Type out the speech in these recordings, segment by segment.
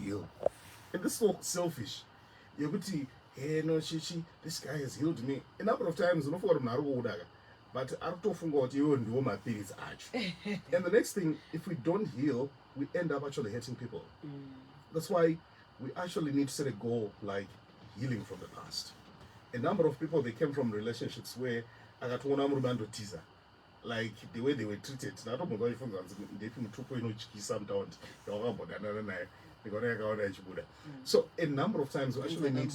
heal. And this is so selfish. You're going to, hey, no, this guy has healed me. A number of times, no for but I don't forget you and do my things. And the next thing, if we don't heal, we end up actually hurting people. That's why we actually need to set a goal like healing from the past. A number of people, they came from relationships where I got one amrumando teaser. Like the way they were treated. I don't know if so a number of times we actually need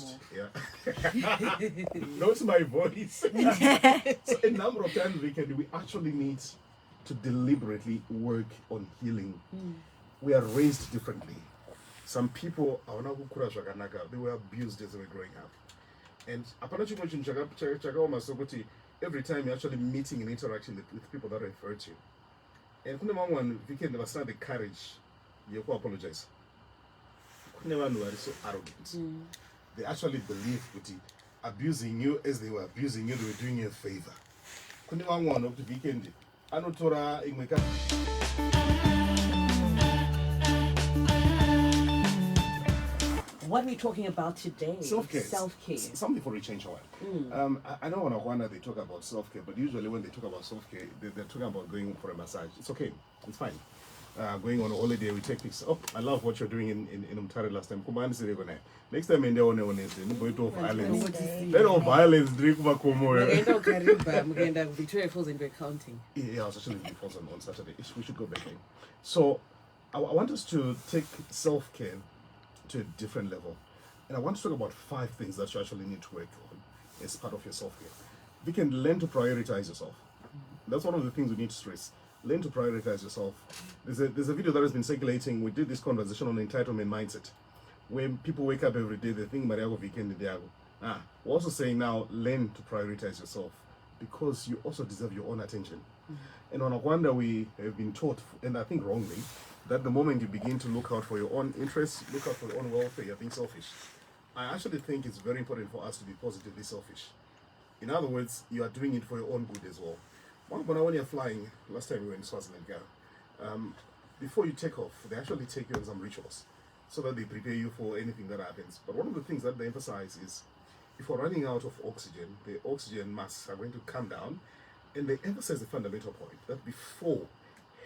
notice my voice. So a number of times we actually need to deliberately work on healing. We are raised differently. Some people they were abused as they were growing up. And every time you're actually meeting and interacting with people that hurt you. And we can never stand the courage you apologize. Never know are so arrogant. They actually believe that abusing you as they were abusing you, they were doing you a favor. One of the weekend. Anotora Ingmeka. What are we talking about today? Self-care. Self-care. Something for a change. I know on a corner they talk about self-care, but usually when they talk about self-care, they're talking about going for a massage. It's okay. It's fine. Going on a holiday, we take pictures. Oh, I love what you're doing in Umtare last time. Next time in the one Wednesday, no going to violence. They don't violence. Drink Makomo. Victoria Falls and we're counting. Yeah, I was actually in Falls on Saturday. We should go back in. So I want us to take self-care to a different level, and I want to talk about 5 things that you actually need to work on as part of your self-care. We can learn to prioritize yourself. That's one of the things we need to stress. Learn to prioritize yourself. There's a video that has been circulating. We did this conversation on entitlement mindset. When people wake up every day, they think Mariago weekend Diago. We're also saying now, learn to prioritize yourself because you also deserve your own attention. And on Rwanda, we have been taught, and I think wrongly, that the moment you begin to look out for your own interests, look out for your own welfare, you're being selfish. I actually think it's very important for us to be positively selfish. In other words, you are doing it for your own good as well. When you're flying, last time we were in Swaziland, before you take off, they actually take you on some rituals so that they prepare you for anything that happens. But one of the things that they emphasize is if we're running out of oxygen, the oxygen masks are going to come down, and they emphasize the fundamental point that before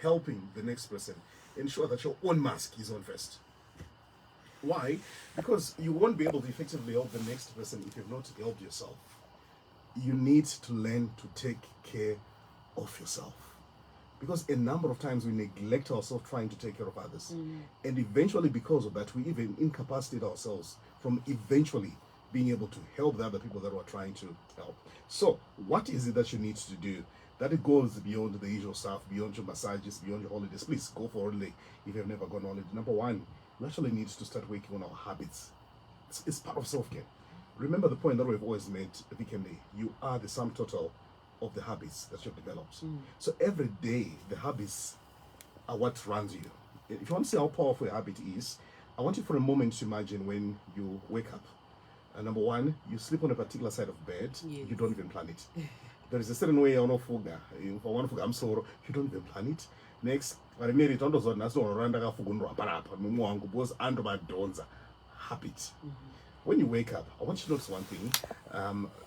helping the next person, ensure that your own mask is on first. Why? Because you won't be able to effectively help the next person if you've not helped yourself. You need to learn to take care of yourself. Because a number of times we neglect ourselves trying to take care of others. And eventually because of that, we even incapacitate ourselves from eventually being able to help the other people that we're trying to help. So what is it that you need to do? That it goes beyond the usual stuff, beyond your massages, beyond your holidays. Please go for holiday if you've never gone on holiday. Number 1, we actually need to start working on our habits. It's part of self-care. Remember the point that we've always made, Vikende, you are the sum total of the habits that you've developed. So every day, the habits are what runs you. If you want to see how powerful a habit is, I want you for a moment to imagine when you wake up. Number 1, you sleep on a particular side of bed, you don't even plan it. There is a certain way on fuga. For one fuga, I'm sorry, you don't even plan it. Next, I married on those ones, habit. When you wake up, I want you to notice one thing.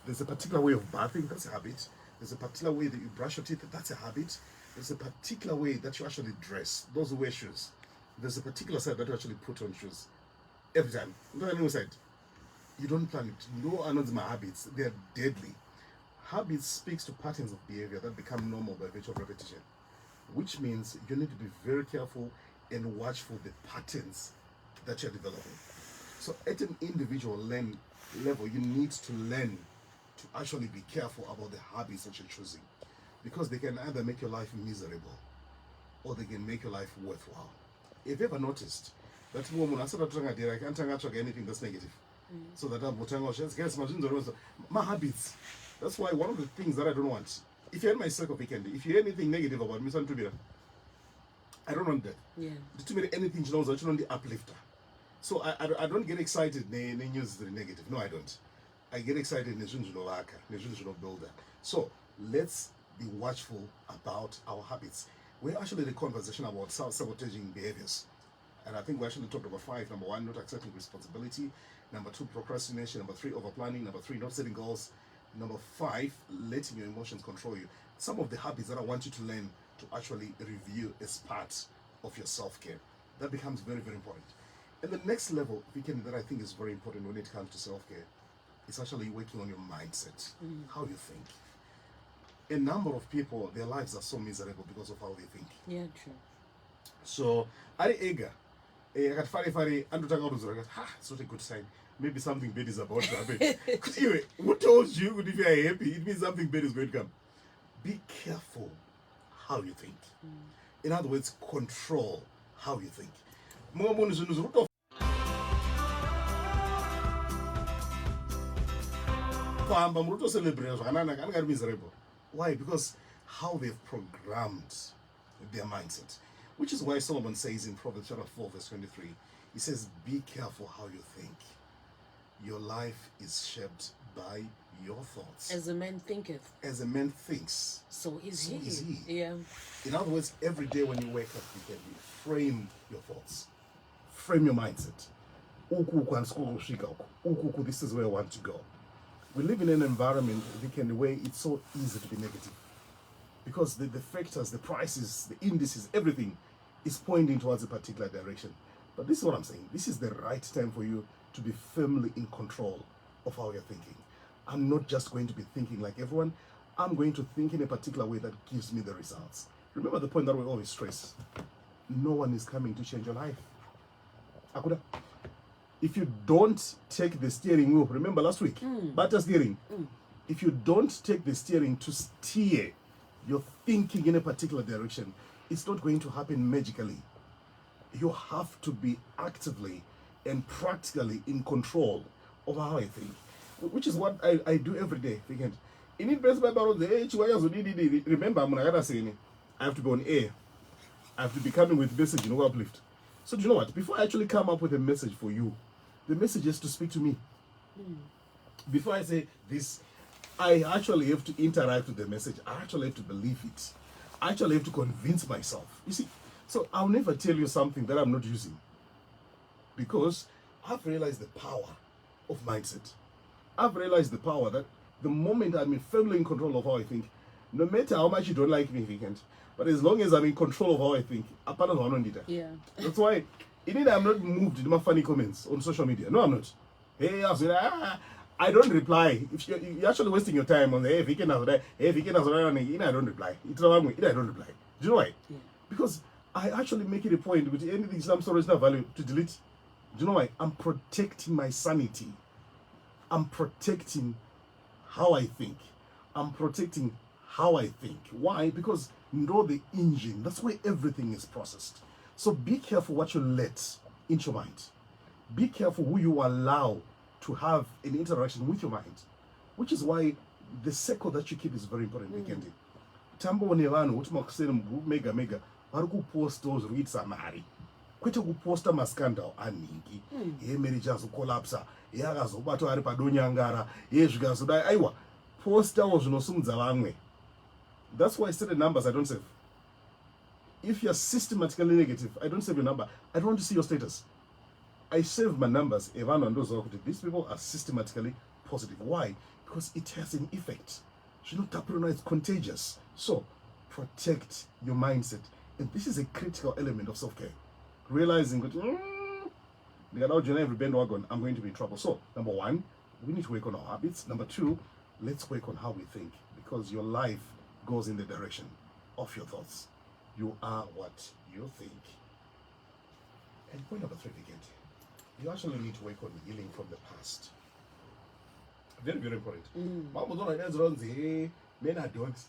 There's a particular way of bathing, that's a habit. There's a particular way that you brush your teeth, that's a habit. There's a particular way that you actually dress, those who wear shoes. There's a particular side that you actually put on shoes. Every time. You don't plan it. No, are not my habits. They're deadly. Habits speaks to patterns of behavior that become normal by virtue of repetition, which means you need to be very careful and watchful the patterns that you're developing. So at an individual level, you need to learn to actually be careful about the habits that you're choosing, because they can either make your life miserable or they can make your life worthwhile. Have you ever noticed that woman, I can't talk anything that's negative? So that my habits. That's why one of the things that I don't want, if you're in my circle weekend, if you hear anything negative about me, I don't want that. To me, anything you know is actually the uplifter. So I don't get excited when news is negative. No, I don't. I get excited in the builder. So let's be watchful about our habits. We're actually in a conversation about self-sabotaging behaviors. And I think we actually talked about 5. Number 1, not accepting responsibility. Number 2, procrastination. Number 3, over planning. Number 3, not setting goals. Number 5, letting your emotions control you. Some of the habits that I want you to learn to actually review as part of your self-care. That becomes very, very important. And the next level, Viken, that I think is very important when it comes to self-care, is actually working on your mindset, how you think. A number of people, their lives are so miserable because of how they think. Yeah, true. So, ari ega, akati andotanga it's not a good sign. Maybe something bad is about to happen. Anyway, who told you if you are happy, it means something bad is going to come. Be careful how you think. In other words, control how you think. Miserable. Why? Because how they've programmed their mindset. Which is why Solomon says in Proverbs chapter 4, verse 23, he says, be careful how you think. Your life is shaped by your thoughts. As a man thinketh, as a man thinks, so is so he. is he. Yeah. In other words, every day when you wake up, you can frame your thoughts, frame your mindset. This is where I want to go. We live in an environment, where it's so easy to be negative. Because the factors, the prices, the indices, everything is pointing towards a particular direction. But this is what I'm saying. This is the right time for you to be firmly in control of how you're thinking. I'm not just going to be thinking like everyone. I'm going to think in a particular way that gives me the results. Remember the point that we always stress. No one is coming to change your life. Akuda. If you don't take the steering wheel, remember last week, butter steering. If you don't take the steering to steer your thinking in a particular direction, it's not going to happen magically. You have to be actively and practically in control of how I think, which is what I do every day. In it, remember, I have to be on air. I have to be coming with message, uplift. So do you know what? Before I actually come up with a message for you, the message is to speak to me. Before I say this, I actually have to interact with the message. I actually have to believe it. I actually have to convince myself. You see, so I'll never tell you something that I'm not using. Because I've realized the power of mindset. I've realized the power that the moment I'm firmly in control of how I think, no matter how much you don't like me, Vacant, but as long as I'm in control of how I think, yeah. That's why I'm not moved in my funny comments on social media. No, I'm not. Hey, I don't reply. If you're actually wasting your time on the I don't reply. I don't reply. Do you know why? Yeah. Because I actually make it a point with anything some sort of value to delete. Do you know why? I'm protecting my sanity. I'm protecting how I think. I'm protecting how I think. Why? Because know the engine. That's where everything is processed. So be careful what you let into your mind. Be careful who you allow to have an interaction with your mind. Which is why the circle that you keep is very important. Vikendi. Tambo nevano uti makuseni mega vari kuposta zvinoitisa mari. Kwete kuposta maskandal aningi. Marriage azokolapsa. Akazobatwa ari padonyangara. Zvikazodai. Aiwa. Postawo zvinosumudza vamwe. That's why I said the numbers I don't save. If you're systematically negative, I don't save your number. I don't want to see your status. I save my numbers. These people are systematically positive. Why? Because it has an effect. It's contagious. So, protect your mindset. And this is a critical element of self-care. Realizing that, every bandwagon, I'm going to be in trouble. So, number 1, we need to work on our habits. Number 2, let's work on how we think. Because your life goes in the direction of your thoughts. You are what you think. And point number 3, again, you actually need to work on healing from the past. Very, very important. Men are dogs.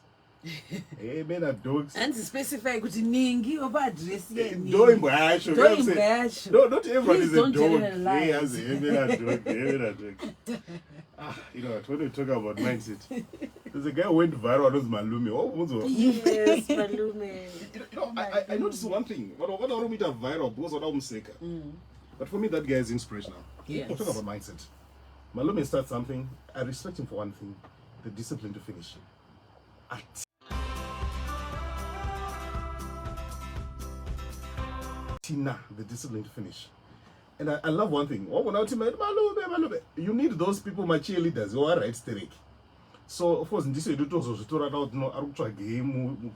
Men are dogs. And to specify kuti ningi over address yeni. Don't No, not everyone is a dog. Men are dogs. Men are dogs. You know what? When we talk about mindset, there's a guy who went viral as Malume. Yes, Malume. I noticed one thing. What I don't meet a viral because of Seka. But for me, that guy is inspirational. Yes. We're talking about mindset. Malume starts something. I respect him for one thing: the discipline to finish. tina the discipline to finish. And I love one thing. You need those people, my cheerleaders, who are right steering. So of course, this is a game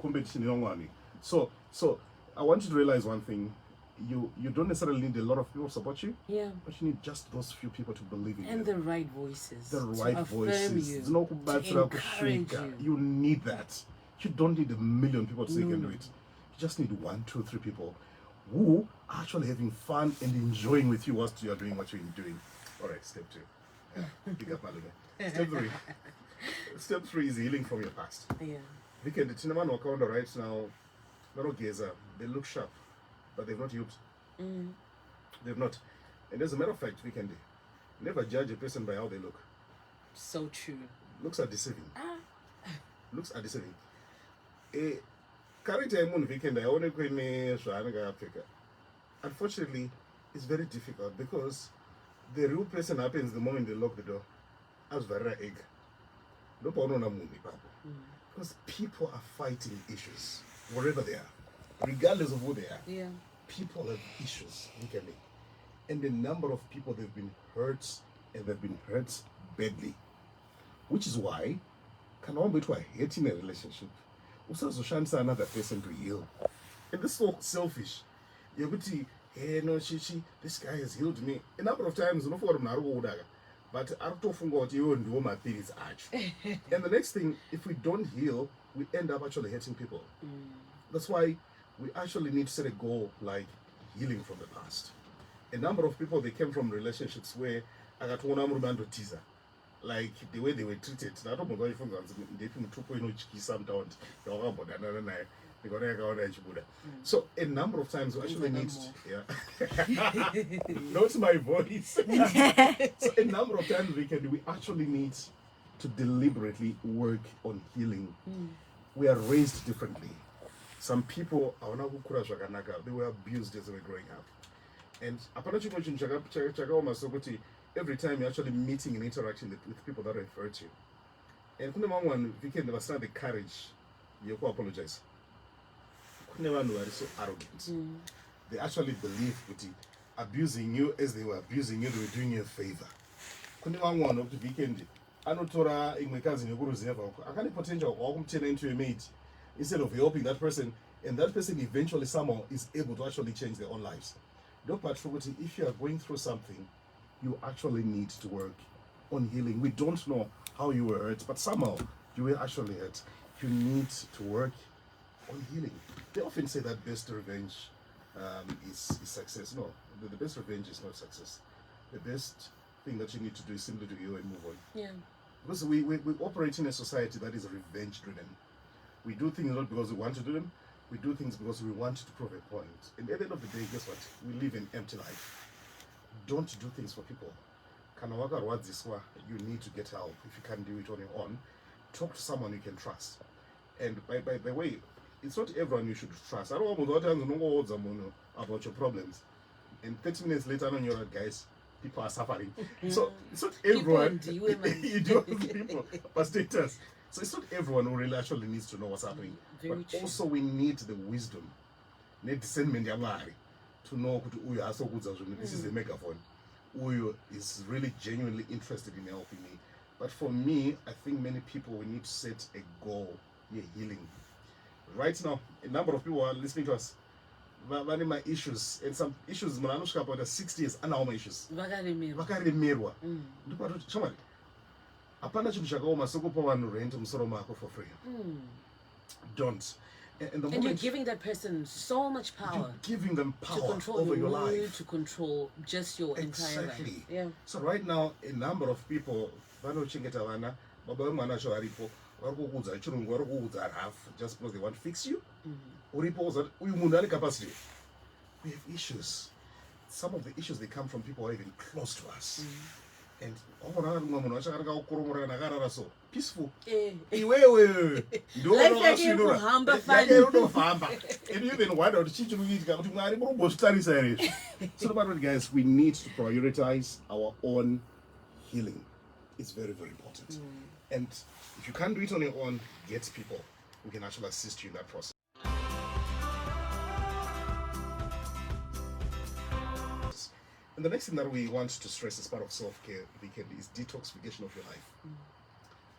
competition. So I want you to realize one thing. You don't necessarily need a lot of people to support you. Yeah. But you need just those few people to believe in you. And the right voices. The right voices. You, to encourage you. You need that. You don't need a million people to say you can do it. You just need 1, 2, 3 people who are actually having fun and enjoying with you whilst you're doing what you're doing. All right, step 2. Yeah, pick up my Step 3. Step 3 is healing from your past. Yeah. Weekend, the cinnamon walk on right now, they look sharp, but they've not healed. They've not. And as a matter of fact, weekend, never judge a person by how they look. So true. Looks are deceiving. Looks are deceiving. Current time on weekend, I only go in Africa. Unfortunately, it's very difficult because the real person happens the moment they lock the door. As very egg. Because people are fighting issues wherever they are, regardless of who they are. Yeah. People have issues, weekendly. And the number of people they've been hurt, and they've been hurt badly. Which is why, can one be hating a relationship? Also, another person to heal. And this is so selfish. You're going to, hey, no, this guy has healed me. A number of times, no for but and the next thing, if we don't heal, we end up actually hurting people. That's why we actually need to set a goal like healing from the past. A number of people, they came from relationships where I got one teaser. Like the way they were treated. So a number of times we actually need not my voice. So a number of times we actually need to deliberately work on healing. We are raised differently. Some people they were abused as they were growing up. And every time you're actually meeting and interacting with people that have hurt you. And one weekend there was not the courage you apologize. One who are so arrogant. They actually believe that abusing you as they were abusing you, they were doing you a favor. One of the weekend, I know Torah in my cousin, I can't potential or turn into a mate instead of helping that person, and that person eventually somehow is able to actually change their own lives. Don't patriotic, if you are going through something, you actually need to work on healing. We don't know how you were hurt, but somehow you were actually hurt. You need to work on healing. They often say that best revenge is success. No, the best revenge is not success. The best thing that you need to do is simply to heal and move on. Yeah. Because we operate in a society that is revenge driven. We do things not because we want to do them. We do things because we want to prove a point. And at the end of the day, guess what? We live an empty life. Don't do things for people. You need to get help. If you can't do it on your own, talk to someone you can trust. And by the way, it's not everyone you should trust. I don't know about your problems. And 30 minutes later on you're like, guys, people are suffering. So it's not everyone. You do people, but status. So it's not everyone who really actually needs to know what's happening. But true. Also we need the wisdom, need discernment to know this is the megaphone. Uyo is really genuinely interested in helping me. But for me, I think many people we need to set a goal, healing. Right now, a number of people are listening to us. My issues, and some issues, about 60 years, and our issues. Vakaremerwa. Somebody. Apana chintu chakaoma sokupa vanhu rent musoro mako for free. Don't. And you're giving that person so much power. You're giving them power to control over your life. To control just your entire life. Yeah. So right now, a number of people, just because they want to fix you. We have issues. Some of the issues, they come from people who are even close to us. And peaceful. And even why don't so guys, we need to prioritize our own healing. It's very, very important. And if you can't do it on your own, get people who can actually assist you in that process. And the next thing that we want to stress as part of self-care weekend is detoxification of your life.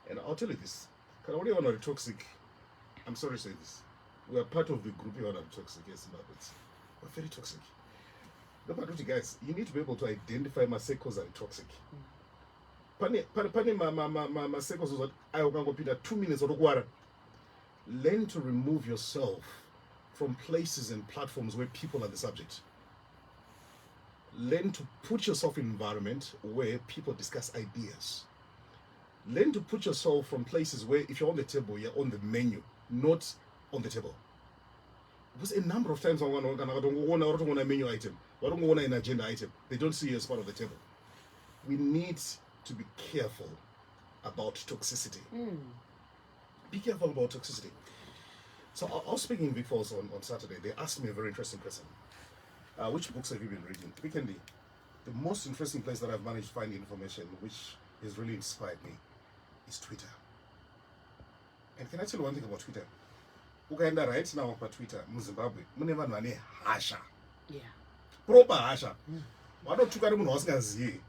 And I'll tell you this. Because when you're toxic, I'm sorry to say this. We are part of the group who are toxic, yes, but we're very toxic. No, but guys, you need to be able to identify my secos are toxic. Pani my secos was I will 2 minutes or water. Learn to remove yourself from places and platforms where people are the subject. Learn to put yourself in an environment where people discuss ideas. Learn to put yourself from places where if you're on the table, you're on the menu, not on the table. Because a number of times I don't want a menu item, I don't want an agenda item. They don't see you as part of the table. We need to be careful about toxicity. Be careful about toxicity. So I was speaking in Big Falls on Saturday. They asked me a very interesting question. Which books have you been reading? Weekendly, the most interesting place that I've managed to find information, which has really inspired me, is Twitter. And can I tell you one thing about Twitter? Ukaenda right now on Twitter, Zimbabwe, munevanhu vane hasha. Yeah. Proper hasha. Vanotuka nemunhu wasingazivi.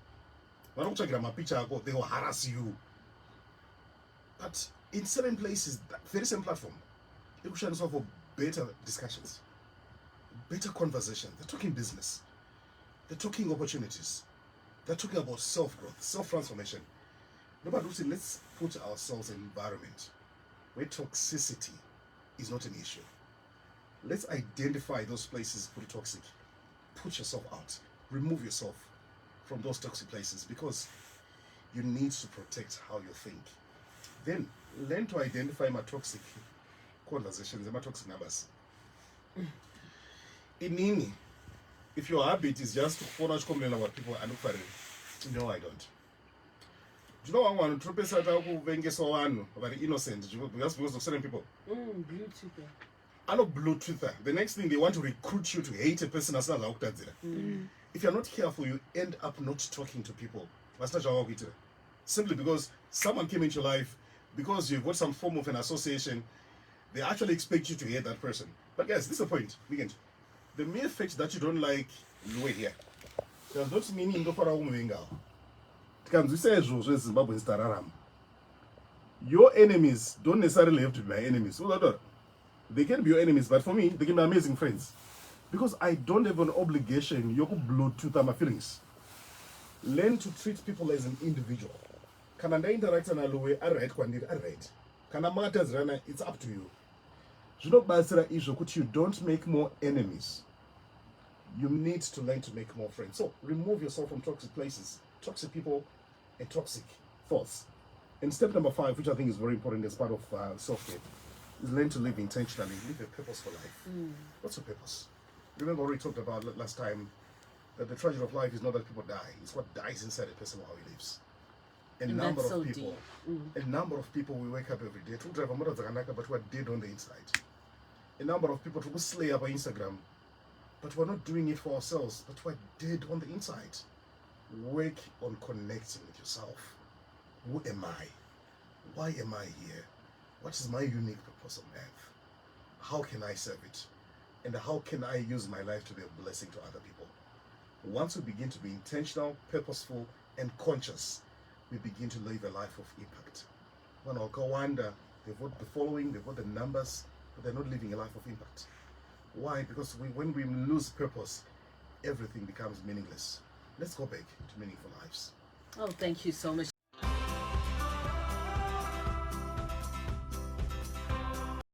Vanokutsvagira mapicha ako, they will harass you. But in certain places, that very same platform, it will shine for better discussions, better conversation. They're talking business. They're talking opportunities. They're talking about self-growth, self-transformation. Nobody will say, let's put ourselves in an environment where toxicity is not an issue. Let's identify those places that are toxic. Put yourself out. Remove yourself from those toxic places because you need to protect how you think. Then learn to identify my toxic conversations and my toxic numbers. Inini, if your habit is just to phone out complain about people and look for it, no, I don't. Do you know what I want to tropes at one very innocent just because of certain people? Blue Twitter. I know blue Twitter. The next thing they want to recruit you to hate a person as if you're not careful, you end up not talking to people. Simply because someone came into your life, because you've got some form of an association, they actually expect you to hate that person. But guys, this is the point. The mere fact that you don't like Louis here does not mean you don't follow your enemies don't necessarily have to be my enemies. They can be your enemies, but for me, they can be amazing friends. Because I don't have an obligation, you could blow to my feelings. Learn to treat people as an individual. Can I interact on a low alright, Can I matters rana, it's up to you. You don't make more enemies. You need to learn to make more friends. So remove yourself from toxic places, toxic people, and toxic thoughts. And step number 5, which I think is very important as part of self-care, is learn to live intentionally, live a purposeful life. What's your purpose? Remember we talked about last time that the tragedy of life is not that people die, it's what dies inside a person while he lives. A number of people we wake up every day to drive a motor but we're dead on the inside. A number of people to slay up on Instagram, but we're not doing it for ourselves, but we're dead on the inside. Work on connecting with yourself. Who am I? Why am I here? What is my unique purpose on earth? How can I serve it? And how can I use my life to be a blessing to other people? Once we begin to be intentional, purposeful, and conscious, we begin to live a life of impact. When our Kawanda, they've got the following, they've got the numbers, but they're not living a life of impact. Why? Because when we lose purpose, everything becomes meaningless. Let's go back to meaningful lives. Oh, thank you so much.